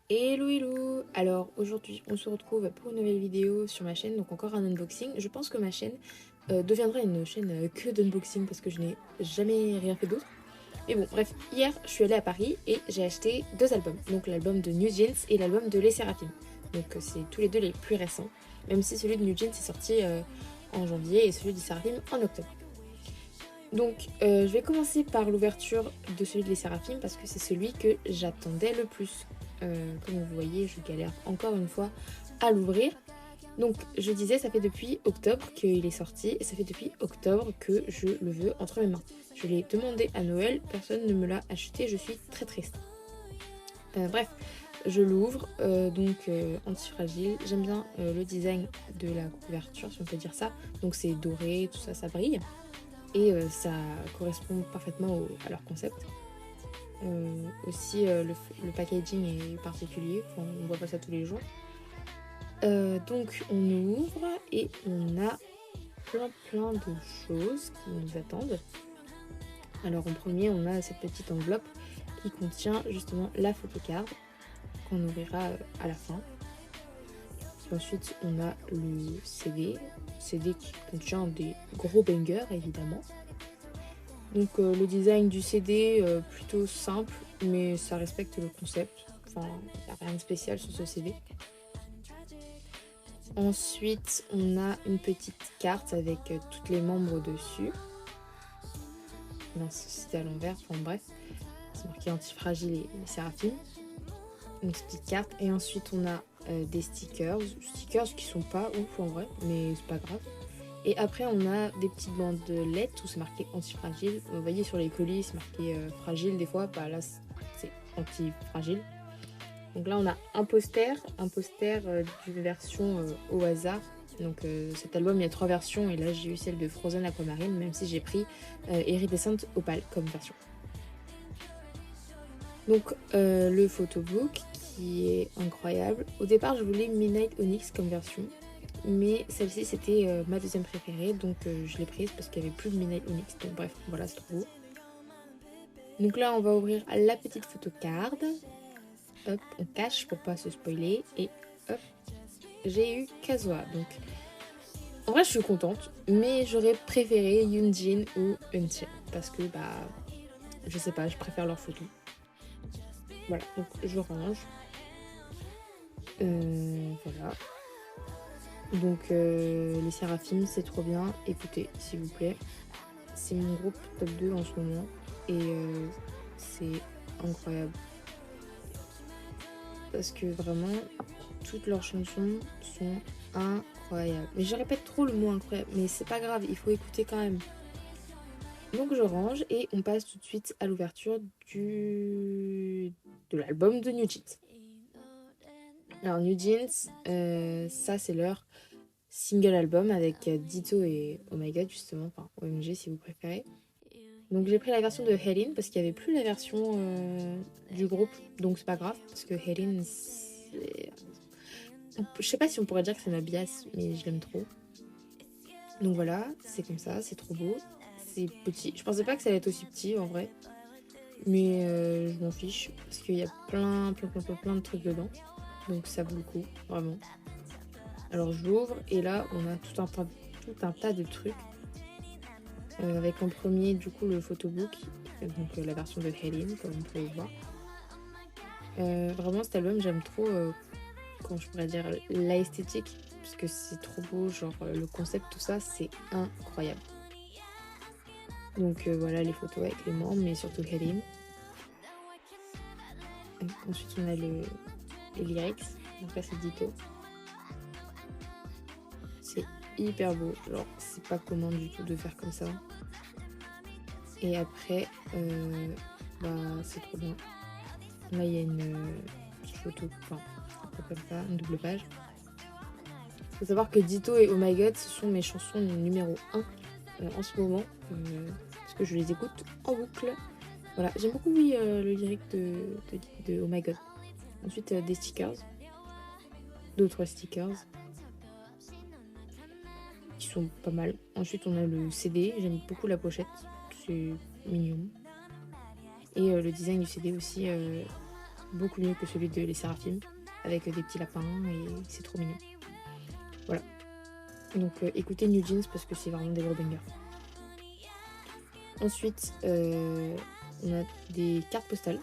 Hello hello. Alors aujourd'hui on se retrouve pour une nouvelle vidéo sur ma chaîne, donc encore un unboxing. Je pense que ma chaîne deviendra une chaîne que d'unboxing parce que je n'ai jamais rien fait d'autre. Mais bon bref, hier je suis allée à Paris et j'ai acheté deux albums. Donc l'album de New Jeans et l'album de Les Seraphim. Donc c'est tous les deux les plus récents. Même si celui de New Jeans est sorti en janvier et celui de Les Seraphim en octobre. Donc je vais commencer par l'ouverture de celui de Les Seraphim parce que c'est celui que j'attendais le plus. Comme vous voyez, je galère encore une fois à l'ouvrir. Donc je disais, ça fait depuis octobre qu'il est sorti et ça fait depuis octobre que je le veux entre mes mains. Je l'ai demandé à Noël, personne ne me l'a acheté, je suis très triste. Bref, je l'ouvre, donc antifragile. J'aime bien le design de la couverture, si on peut dire ça. Donc c'est doré, tout ça, ça brille. Et ça correspond parfaitement à leur concept. Aussi, le packaging est particulier, enfin, on voit pas ça tous les jours. Donc on ouvre et on a plein de choses qui nous attendent. Alors en premier, on a cette petite enveloppe qui contient justement la photocard qu'on ouvrira à la fin. Ensuite, on a le CD qui contient des gros bangers évidemment. Donc le design du CD plutôt simple, mais ça respecte le concept. Enfin, il n'y a rien de spécial sur ce CD. Ensuite, on a une petite carte avec tous les membres dessus. Non, c'était à l'envers, enfin bref. C'est marqué antifragile et Séraphim. Une petite carte. Et ensuite, on a des stickers. Stickers qui sont pas ouf en vrai, mais c'est pas grave. Et après, on a des petites bandelettes où c'est marqué antifragile. Vous voyez sur les colis, c'est marqué fragile des fois. Bah là, c'est antifragile. Donc là, on a un poster d'une version au hasard. Donc cet album, il y a 3 versions. Et là, j'ai eu celle de Frozen Aquamarine, même si j'ai pris Iridescent Opal comme version. Donc le photobook qui est incroyable. Au départ, je voulais Midnight Onyx comme version. Mais celle-ci c'était ma deuxième préférée, donc je l'ai prise parce qu'il n'y avait plus de Midnight Onyx. Donc bref, voilà, c'est trop beau. Donc là on va ouvrir la petite photocard. Hop, on cache pour pas se spoiler. Et hop, j'ai eu Kazuha. Donc en vrai je suis contente, mais j'aurais préféré Yoonjin ou Eunchae. Parce que bah je sais pas, je préfère leurs photos. Voilà, donc je range. Voilà. Donc les Seraphim c'est trop bien, écoutez s'il vous plaît, c'est mon groupe top 2 en ce moment et c'est incroyable parce que vraiment toutes leurs chansons sont incroyables. Mais je répète trop le mot incroyable, mais c'est pas grave, il faut écouter quand même. Donc je range et on passe tout de suite à l'ouverture de l'album de New Jeans. Alors New Jeans, ça c'est leur single album avec Ditto et Oh My God justement, enfin OMG si vous préférez. Donc j'ai pris la version de Helen parce qu'il n'y avait plus la version du groupe, donc c'est pas grave parce que Helen, je sais pas si on pourrait dire que c'est ma bias, mais je l'aime trop. Donc voilà, c'est comme ça, c'est trop beau, c'est petit. Je pensais pas que ça allait être aussi petit en vrai, mais je m'en fiche parce qu'il y a plein de trucs dedans, donc ça vaut le coup, vraiment. Alors j'ouvre et là on a tout un tas de trucs. Avec en premier du coup le photobook, donc la version de Helen comme vous pouvez le voir. Vraiment cet album j'aime trop, comment je pourrais dire, l'esthétique, parce que c'est trop beau, genre le concept tout ça c'est incroyable. Donc voilà les photos avec les membres, mais surtout Helen. Ensuite on a les lyrics, donc là c'est Ditto. C'est hyper beau, genre c'est pas commun du tout de faire comme ça. Et après, bah c'est trop bien. Là il y a une petite photo, enfin un peu comme ça, une double page. Il faut savoir que Ditto et Oh My God ce sont mes chansons numéro 1 en ce moment, parce que je les écoute en boucle. Voilà, j'aime beaucoup oui, le lyrique de Oh My God. Ensuite des stickers, d'autres stickers qui sont pas mal. Ensuite on a le CD, j'aime beaucoup la pochette, c'est mignon. Et le design du CD aussi beaucoup mieux que celui de Les Séraphim, avec des petits lapins et c'est trop mignon. Voilà. Donc écoutez New Jeans parce que c'est vraiment des gros bangers. Ensuite, on a des cartes postales.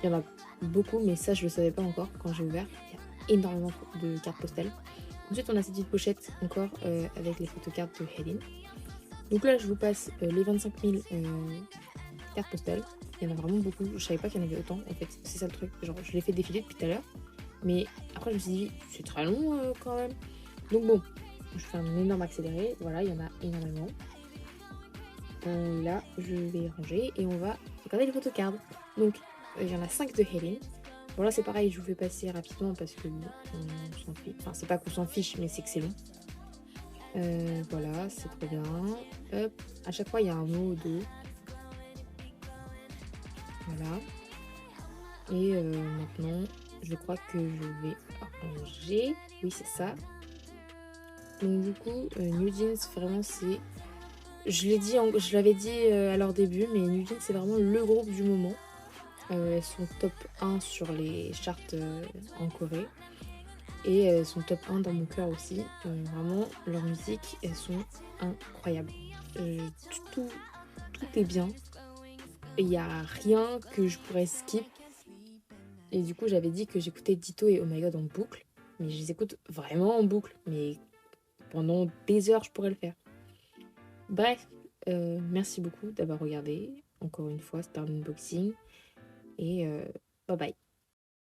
Il y en a beaucoup, mais ça je le savais pas encore quand j'ai ouvert. Il y a énormément de cartes postales. Ensuite, on a cette petite pochette encore avec les photocartes de Helen. Donc là, je vous passe les 25 000 cartes postales. Il y en a vraiment beaucoup. Je savais pas qu'il y en avait autant. En fait, c'est ça le truc. Genre, je l'ai fait défiler depuis tout à l'heure. Mais après, je me suis dit, c'est très long quand même. Donc bon, je fais un énorme accéléré. Voilà, il y en a énormément. Là, je vais ranger et on va regarder les photocards. Donc, il y en a 5 de Helen. Bon, là, c'est pareil, je vous fais passer rapidement parce que on s'en fiche. Enfin, c'est pas qu'on s'en fiche, mais c'est que c'est long. Voilà, c'est trop bien. Hop, à chaque fois, il y a un mot ou deux. Voilà. Et maintenant, je crois que je vais ranger. Oui, c'est ça. Donc, du coup, New Jeans, vraiment, c'est... je l'avais dit à leur début, mais New Jeans, c'est vraiment le groupe du moment. Elles sont top 1 sur les charts en Corée. Et elles sont top 1 dans mon cœur aussi. Vraiment, leur musique, elles sont incroyables. Tout est bien. Il n'y a rien que je pourrais skip. Et du coup, j'avais dit que j'écoutais Ditto et Oh My God en boucle. Mais je les écoute vraiment en boucle. Mais pendant des heures, je pourrais le faire. Bref, merci beaucoup d'avoir regardé. Encore une fois, c'était un unboxing. Et bye bye.